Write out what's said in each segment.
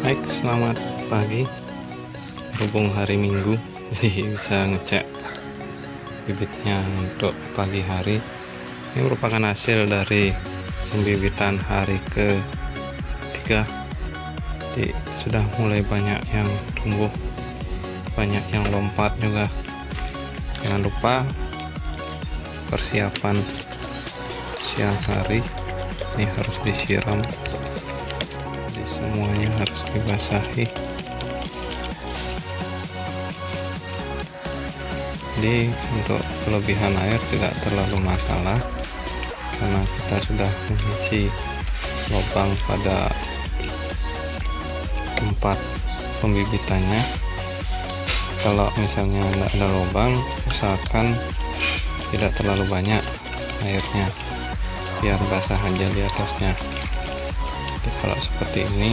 Baik, selamat pagi. Berhubung hari Minggu, jadi bisa ngecek bibitnya untuk pagi hari. Ini merupakan hasil dari pembibitan hari ke-3. Jadi sudah mulai banyak yang tumbuh, banyak yang lompat juga. Jangan lupa persiapan siang hari ini harus disiram. Jadi semuanya harus dibasahi. Jadi untuk kelebihan air tidak terlalu masalah karena kita sudah mengisi lubang pada tempat pembibitannya. Kalau misalnya tidak ada lubang, usahakan tidak terlalu banyak airnya biar basah aja di atasnya. Jadi kalau seperti ini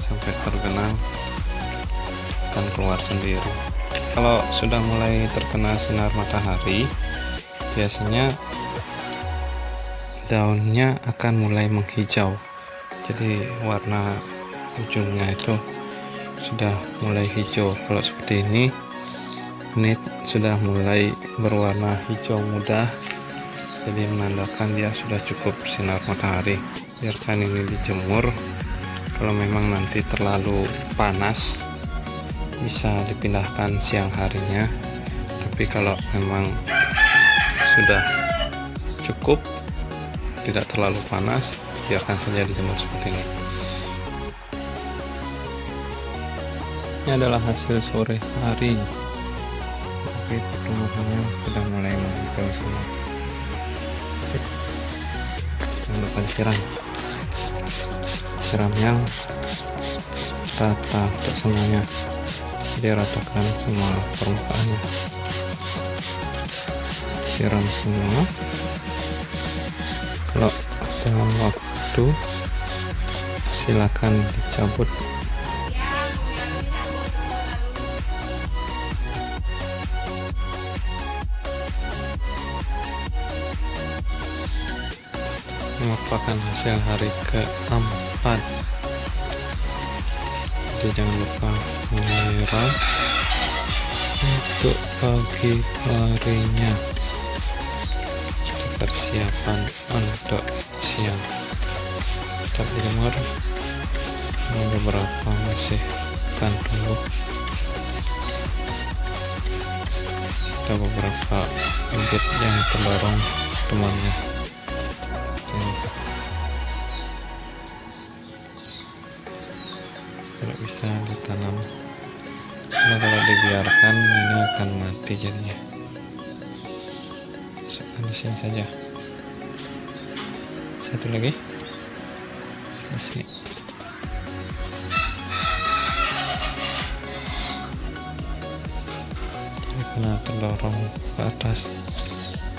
sampai tergenang akan keluar sendiri. Kalau sudah mulai terkena sinar matahari, biasanya daunnya akan mulai menghijau. Jadi warna ujungnya itu sudah mulai hijau. Kalau seperti ini sudah mulai berwarna hijau muda, jadi menandakan dia sudah cukup sinar matahari. Biarkan ini dijemur. Kalau memang nanti terlalu panas, bisa dipindahkan siang harinya. Tapi kalau memang sudah cukup, tidak terlalu panas, biarkan saja dijemur seperti ini. Ini adalah hasil sore hari. Tapi pertumbuhannya sudah mulai menghijau semua. Sip. Jangan lupa disiram. Siram yang rata untuk semuanya. Dia ratakan semua permukaannya. Siram semua. Kalau dalam waktu, silakan dicabut. Merupakan hasil hari ke-4. Jadi jangan lupa menyiram untuk pagi harinya. Persiapan untuk siang. Tetap dijemur. Ini beberapa masih akan tumbuh. Ada beberapa bibit yang terdorong temannya. Kalau bisa ditanam, karena kalau dibiarkan ini akan mati jadinya. Masukkan di sini saja. Satu lagi di sini. Jadi karena terdorong ke atas,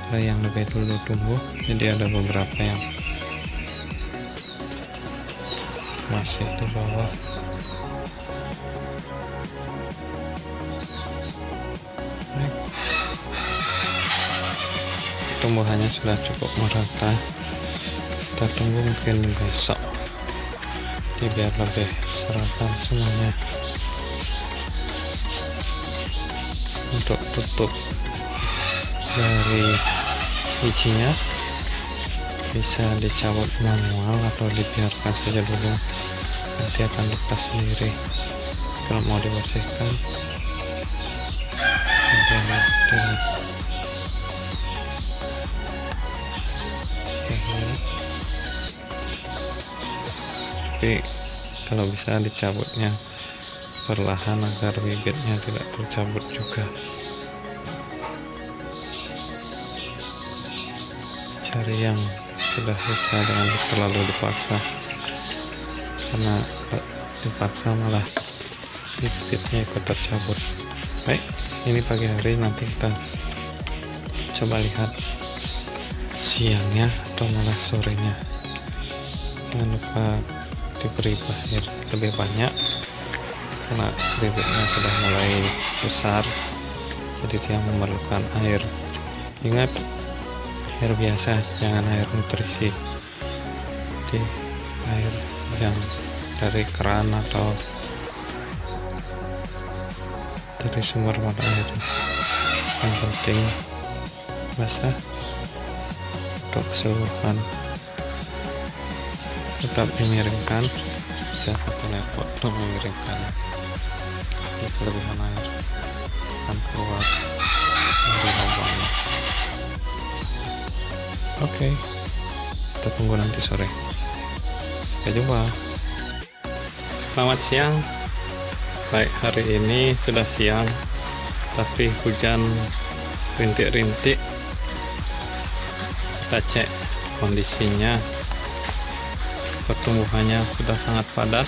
ada yang lebih dulu tumbuh, jadi ada beberapa yang masih di bawah. Tumbuhannya sudah cukup merata. Kita tunggu mungkin besok, jadi biar lebih serapan semuanya. Untuk tutup dari bijinya bisa dicabut manual atau dibiarkan saja dulu, nanti akan lepas sendiri. Kalau mau dibersihkan, tapi kalau bisa dicabutnya perlahan agar bibitnya tidak tercabut juga. Cari yang sudah bisa, jangan terlalu dipaksa, karena dipaksa malah bibitnya ikut tercabut. Baik, ini pagi hari, nanti kita coba lihat siangnya atau malah sorenya. Jangan lupa diberi air lebih banyak karena bibitnya sudah mulai besar, jadi dia memerlukan air. Ingat, air biasa, jangan air nutrisi. Jadi air yang dari keran atau dari sumber mata air. Yang penting basah untuk keseluruhan. Tetap dimiringkan, bisa pakai lepot untuk memiringkan. Jadi kelebihan air akan keluar dari lubangnya. Oke, kita tunggu nanti sore. Sampai jumpa. Selamat siang. Baik, hari ini sudah siang, tapi hujan rintik-rintik. Kita cek kondisinya. Pertumbuhannya sudah sangat padat,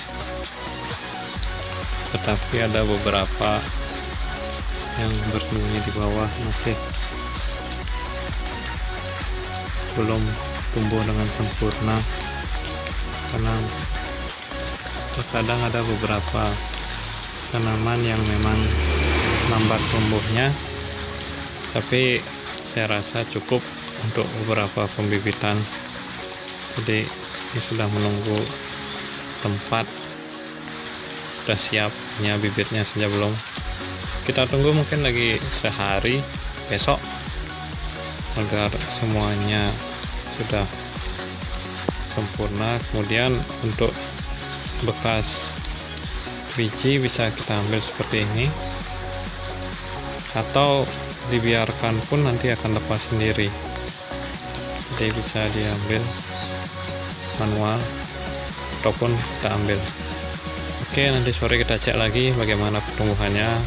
tetapi ada beberapa yang bersembunyi di bawah masih belum tumbuh dengan sempurna, karena terkadang ada beberapa tanaman yang memang lambat tumbuhnya, tapi saya rasa cukup untuk beberapa pembibitan. Jadi ini sudah menunggu tempat sudah siap, hanya bibitnya saja belum. Kita tunggu mungkin lagi sehari besok agar semuanya sudah sempurna. Kemudian untuk bekas biji bisa kita ambil seperti ini, atau dibiarkan pun nanti akan lepas sendiri. Jadi bisa diambil manual ataupun kita ambil. Oke, nanti sore kita cek lagi bagaimana pertumbuhannya.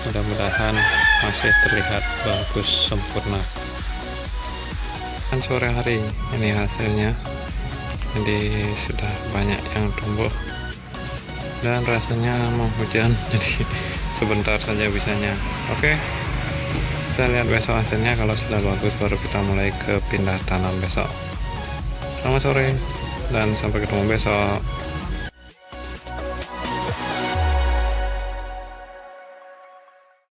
Mudah-mudahan masih terlihat bagus sempurna. Kan sore hari ini hasilnya, jadi sudah banyak yang tumbuh dan rasanya mau hujan, jadi sebentar saja bisanya. Oke, kita lihat besok hasilnya. Kalau sudah bagus baru kita mulai ke pindah tanam besok. Selamat sore dan sampai ketemu besok.